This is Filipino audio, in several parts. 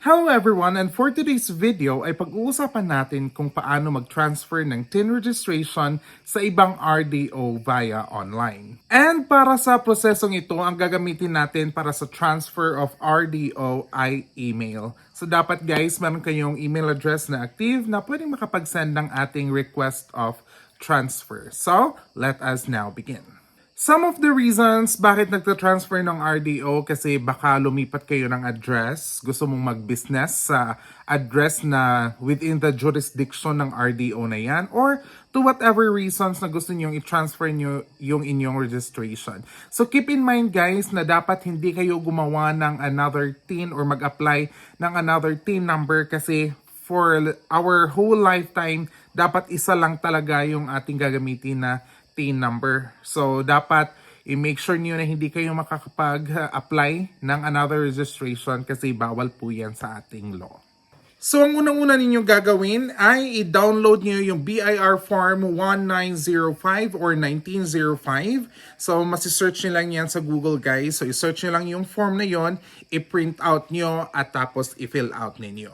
Hello everyone, and for today's video ay pag-uusapan natin kung paano mag-transfer ng TIN registration sa ibang RDO via online. And para sa prosesong ito, ang gagamitin natin para sa transfer of RDO ay email. So dapat guys, meron kayong email address na active na pwedeng makapag-send ng ating request of transfer. So, let us now begin. Some of the reasons bakit nagta-transfer ng RDO kasi baka lumipat kayo ng address, gusto mong mag-business sa address na within the jurisdiction ng RDO na yan, or to whatever reasons na gusto nyo i-transfer nyo yung inyong registration. So keep in mind guys na dapat hindi kayo gumawa ng another TIN or mag-apply ng another TIN number kasi for our whole lifetime, dapat isa lang talaga yung ating gagamitin na TIN number. So, dapat i-make sure niyo na hindi kayo makakapag-apply ng another registration kasi bawal po yan sa ating law. So, ang unang-una ninyong gagawin ay i-download niyo yung BIR Form 1905 or 1905. So, masisearch niyo lang yan sa Google guys. So, i-search niyo lang yung form na yon, i-print out niyo at tapos i-fill out ninyo.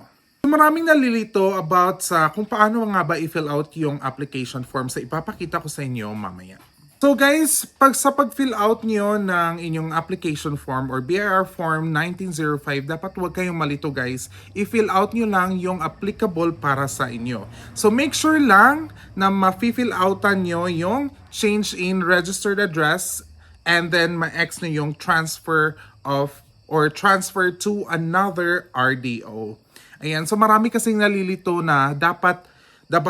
Maraming nalilito about sa kung paano nga ba i-fill out yung application form sa ipapakita ko sa inyo mamaya. So guys, sa pag-fill out nyo ng inyong application form or BIR form 1905, dapat huwag kayong malito guys. I-fill out nyo lang yung applicable para sa inyo. So make sure lang na ma-fill outan nyo yung change in registered address and then ma-X nyo yung transfer of or transfer to another RDO. Ayan, so marami kasing nalilito na dapat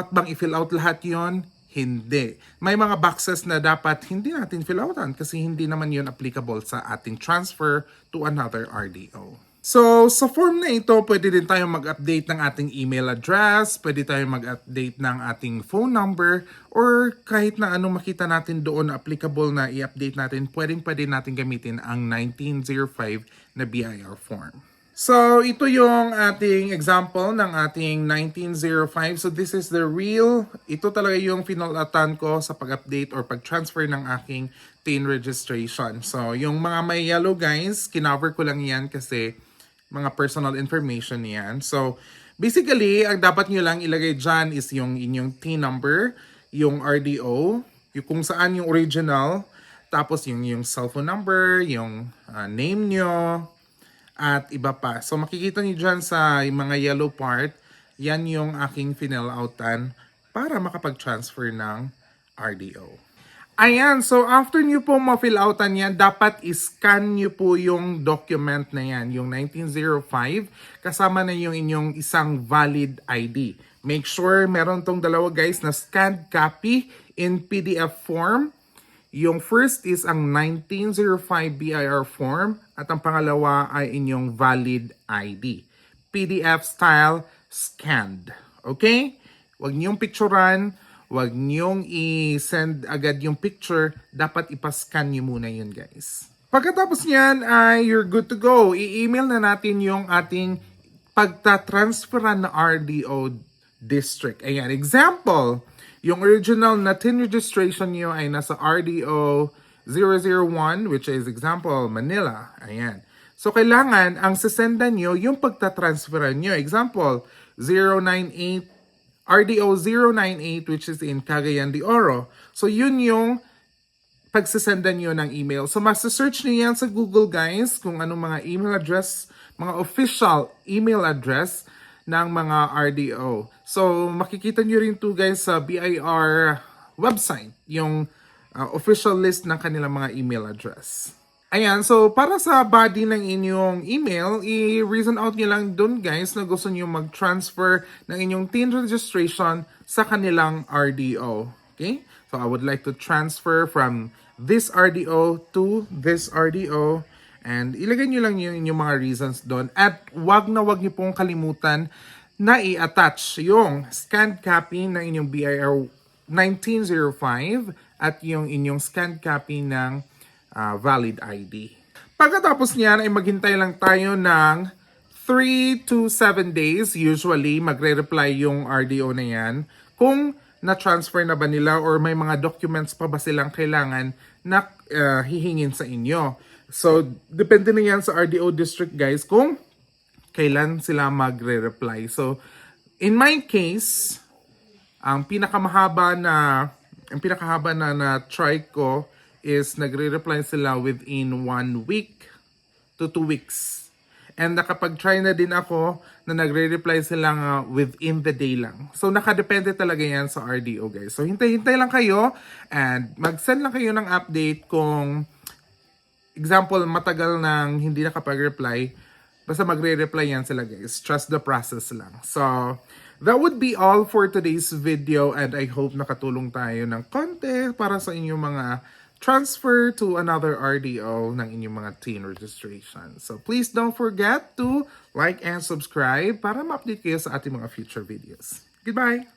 bang i-fill out lahat yon? Hindi. May mga boxes na dapat hindi natin fill outan kasi hindi naman yon applicable sa ating transfer to another RDO. So, sa form na ito, pwede din tayong mag-update ng ating email address, pwede tayong mag-update ng ating phone number, or kahit na anong makita natin doon na applicable na i-update natin, pwede natin gamitin ang 1905 na BIR form. So, ito yung ating example ng ating 1905. So, this is the real, ito talaga yung finulatan ko sa pag-update or pag-transfer ng aking TIN registration. So, yung mga may yellow guys, kinover ko lang yan kasi mga personal information yan. So, basically, ang dapat nyo lang ilagay dyan is yung inyong TIN number, yung RDO, yung kung saan yung original, tapos yung cellphone number, yung name nyo, at iba pa. So makikita niyo dyan sa mga yellow part, yan yung aking fill outan para makapag-transfer ng RDO. Ayan, so after nyo po ma-fill outan yan, dapat i-scan nyo po yung document na yan, yung 1905, kasama na yung inyong isang valid ID. Make sure meron tong dalawa guys na scanned copy in PDF form. Yung first is ang 1905 BIR form at ang pangalawa ay inyong valid ID. PDF style scanned. Okay? Huwag niyong picturean, huwag niyong i-send agad yung picture, dapat ipascan niyo muna yun guys. Pagkatapos niyan ay you're good to go. I-email na natin yung ating pagta-transferan na RDO district. Ayan, example, yung original na TIN registration nyo ay nasa RDO 001, which is example, Manila. Ayan. So, kailangan ang sasendan nyo yung pagtatransferan nyo. Example, 098, RDO 098, which is in Cagayan de Oro. So, yun yung pagsasendan nyo ng email. So, masa-search nyo yan sa Google, guys, kung anong mga email address, mga official email address ng mga RDO. So, makikita nyo rin to guys sa BIR website, yung official list ng kanilang mga email address. Ayan, so para sa body ng inyong email, i-reason out nyo lang dun guys na gusto nyo mag-transfer ng inyong TIN registration sa kanilang RDO. Okay? So, I would like to transfer from this RDO to this RDO. And ilagay nyo lang yung inyong mga reasons doon. At wag nyo pong kalimutan na i-attach yung scanned copy ng inyong BIR 1905 at yung inyong scanned copy ng valid ID. Pagkatapos niyan ay maghintay lang tayo ng 3 to 7 days. Usually, magre-reply yung RDO na yan kung na-transfer na ba nila or may mga documents pa ba silang kailangan na hihingin sa inyo. So, depende na yan sa RDO district guys kung kailan sila magre-reply. So, in my case, ang pinakahaba na try ko is nagre-reply sila within 1 week to 2 weeks. And nakapag-try na din ako na nagre-reply sila nga within the day lang. So nakadepende talaga yan sa RDO guys. So hintay-hintay lang kayo and mag-send lang kayo ng update kung example matagal nang hindi nakapag-reply. Basta magre-reply yan sila guys. Trust the process lang. So that would be all for today's video and I hope nakatulong tayo ng konti para sa inyong mga transfer to another RDO ng inyong mga teen registration. So please don't forget to like and subscribe para ma-update kayo sa ating mga future videos. Goodbye!